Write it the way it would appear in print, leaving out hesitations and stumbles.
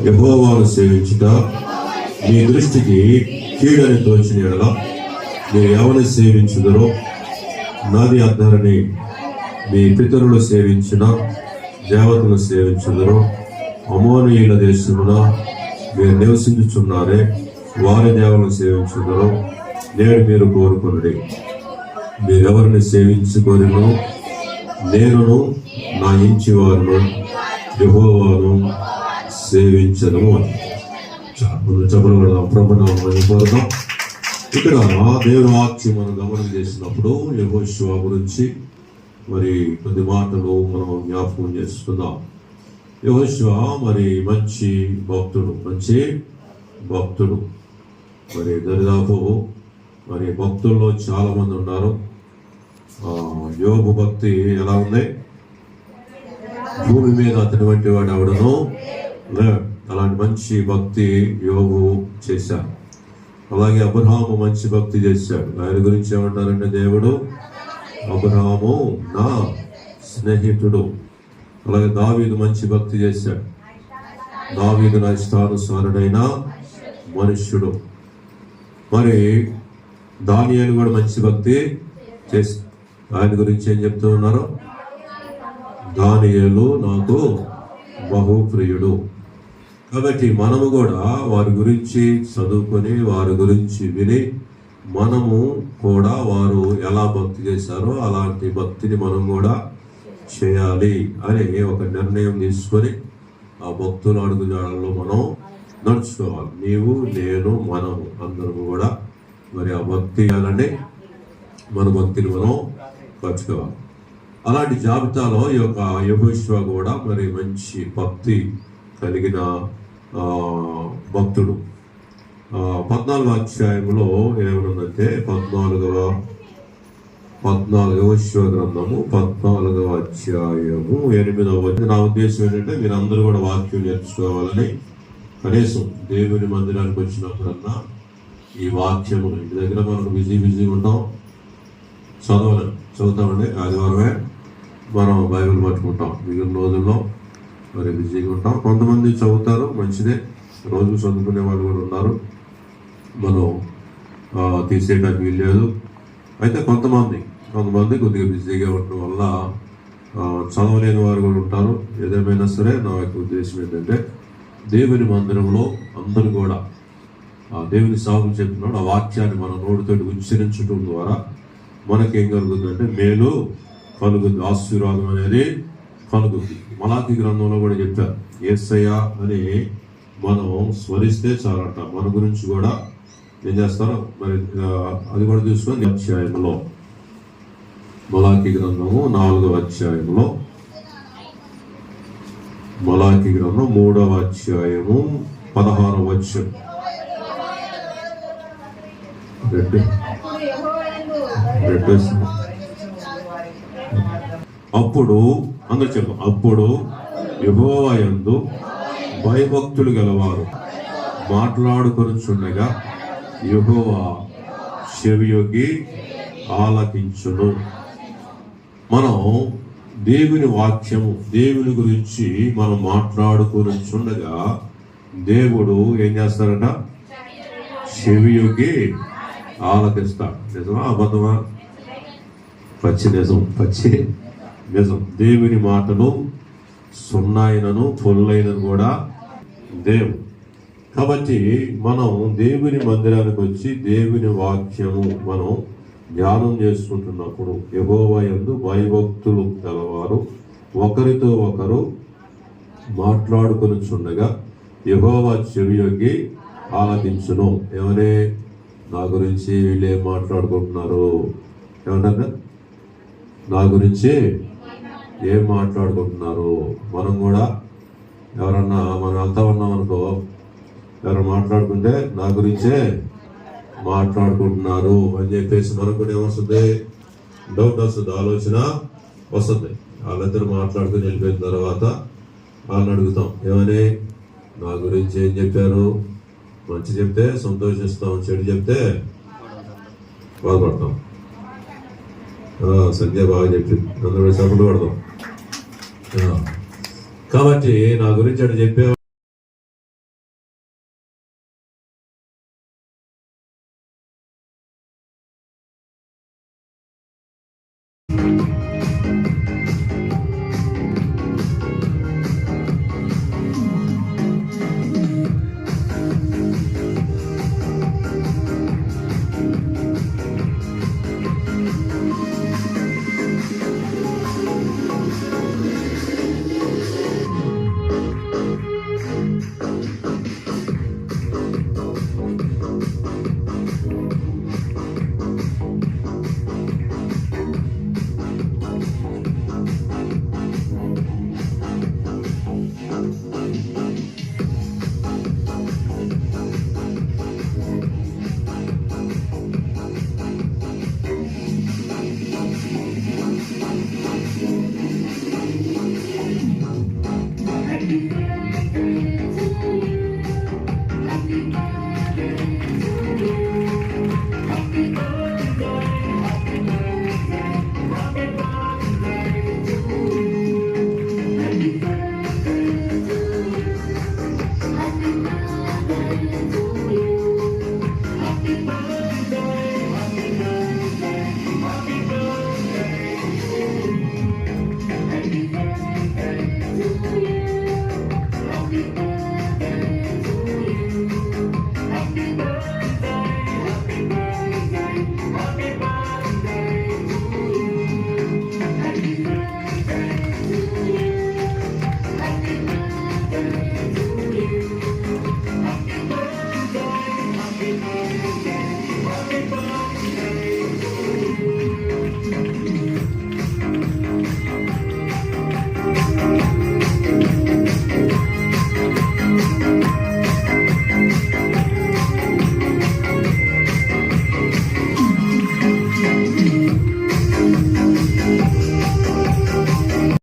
యెహోవాను సేవించుట మీ దృష్టికి కీడని తోచిన యెడల మీరు ఎవరిని సేవించుదరో నాది అద్దరని మీ పితరులు సేవించిన దేవతలు సేవించుదరో అమోనీయుల దేశమున మీరు నివసించుచున్నారే వారి దేవులను సేవించుదరో నేడు మీరు కోరుకున్నది. మీరెవరిని సేవించుకొనినో నేనును నా ఇంచి వారును యెహోవాను సేవించను అని చెప్పలు కూడా ప్రభుత్వం కోరుతాం. ఇక్కడ దేవుని వాక్యం మనం గమనం చేసినప్పుడు యెహోషువ గురించి మరి కొద్ది మాటలు మనం జ్ఞాపకం చేసుకుందాం. యెహోషువ మరి మంచి భక్తుడు మరి దరిదాపు మరి భక్తుల్లో చాలా మంది ఉన్నారు. యోబు భక్తి ఎలా ఉంది? భూమి మీద అతని వంటి వాడు ఎవడను అలాంటి మంచి భక్తి యోబు చేశాడు. అలాగే అబ్రహాము మంచి భక్తి చేశాడు. ఆయన గురించి ఏమంటారంటే దేవుడు అబ్రహాము నా స్నేహితుడు. అలాగే దావీదు మంచి భక్తి చేశాడు. దావీదు నా ఇష్టానుసారుడైన మనుష్యుడు. మరి దానియేలు కూడా మంచి భక్తి చేసి ఆయన గురించి ఏం చెప్తూ ఉన్నారు? దానియేలు నాకు బహుప్రియుడు. కాబట్టి మనము కూడా వారి గురించి చదువుకొని వారి గురించి విని మనము కూడా వారు ఎలా భక్తి చేశారో అలాంటి భక్తిని మనం కూడా చేయాలి అని ఒక నిర్ణయం తీసుకొని ఆ భక్తుల అడుగుజాడల్లో మనం నడుచుకోవాలి. నీవు, నేను, మనము అందరము కూడా మరి ఆ భక్తి చేయాలని మన భక్తిని మనం పరచుకోవాలి. అలాంటి జాబితాలో ఈ యొక్క యెహోషువ కూడా మరి మంచి భక్తి కలిగిన భక్తుడు. 14వ అధ్యాయంలో ఏమనుందంటే 14వ యెహోషువ గ్రంథము 14వ అధ్యాయము 8వ వచనం. నా ఉద్దేశం ఏంటంటే మీరందరూ కూడా వాక్యం నేర్చుకోవాలని, కనీసం దేవుని మందిరానికి వచ్చినప్పుడన్నా ఈ వాక్యము ఇంటి దగ్గర మనకు బిజీ ఉంటాం, చదువుతామండి. ఆదివారమే మనం బైబిల్ పట్టుకుంటాం. మిగిలిన రోజుల్లో మరి బిజీగా ఉంటాం. కొంతమంది చదువుతారు, మంచిదే, రోజు చదువుకునే వాళ్ళు కూడా ఉన్నారు, మనం తీసేయడానికి వీల్లేదు. అయితే కొంతమంది కొద్దిగా బిజీగా ఉండడం వల్ల చదవలేని వారు కూడా ఉంటారు. ఏదేమైనా సరే నా యొక్క ఉద్దేశం ఏంటంటే దేవుని మందిరంలో అందరూ కూడా దేవుని సాగులు చెప్పినాడు ఆ వాక్యాన్ని మన నోటితో ఉచ్చరించడం ద్వారా మనకేం కలుగుతుందంటే మేలు కలుగుద్ది, ఆశీర్వాదం అనేది కలుగుద్ది. మలాకి గ్రంథంలో కూడా చెప్పారు, యేసయ్య అని మనం స్మరిస్తే చాలంట. మన గురించి కూడా ఏం చేస్తారో మరి అది కూడా చూసుకొని అధ్యాయంలో మలాకి గ్రంథము 4వ అధ్యాయంలో మలాకి గ్రంథం 3వ అధ్యాయము 16వ వచనం. అప్పుడు అందరూ చెప్పు, అప్పుడు యెహోవా యందు భయభక్తులు గలవారు మాట్లాడుకొనుచుండగా యెహోవా చెవియొగ్గి ఆలకించును. మనం దేవుని వాక్యము, దేవుని గురించి మనం మాట్లాడుకొనుచుండగా దేవుడు ఏం చేస్తారట? చెవియొగ్గి ఆలకిస్తాడు. నిజమా అబద్ధమా? పచ్చి నిజం. దేవుని మాటలు సున్నాయినను పొల్లైనను కూడా దేవుడు. కాబట్టి మనం దేవుని మందిరానికి వచ్చి దేవుని వాక్యము మనం ధ్యానం చేసుకుంటున్నప్పుడు యెహోవా యందు భయభక్తులు గలవారు ఒకరితో ఒకరు మాట్లాడుకొనుచుండగా యెహోవా చెవియొగ్గి ఆలకించును. ఏమని? నా గురించి వీళ్ళు ఏం మాట్లాడుకుంటున్నారు? ఏమంటారు? నా గురించి ఏం మాట్లాడుకుంటున్నారు? మనం కూడా ఎవరన్నా మనం వెళ్తా ఉన్నాం అనుకో, ఎవరు మాట్లాడుకుంటే నా గురించే మాట్లాడుకుంటున్నారు అని చెప్పేసి మనకు కూడా ఏమొస్తుంది? డౌట్ వస్తుంది, ఆలోచన వస్తుంది. వాళ్ళిద్దరు మాట్లాడుకుని వెళ్ళిపోయిన తర్వాత వాళ్ళని అడుగుతాం, ఏమని? నా గురించి ఏం చెప్పారు? మంచి చెప్తే సంతోషిస్తాం, చెడు చెప్తే బాధపడతాం. సంధ్య బాగా చెప్పింది, అందరూ సపోర్ట్ పడతాం. కాబట్టి నా గురించి అటు చెప్పే Thank you.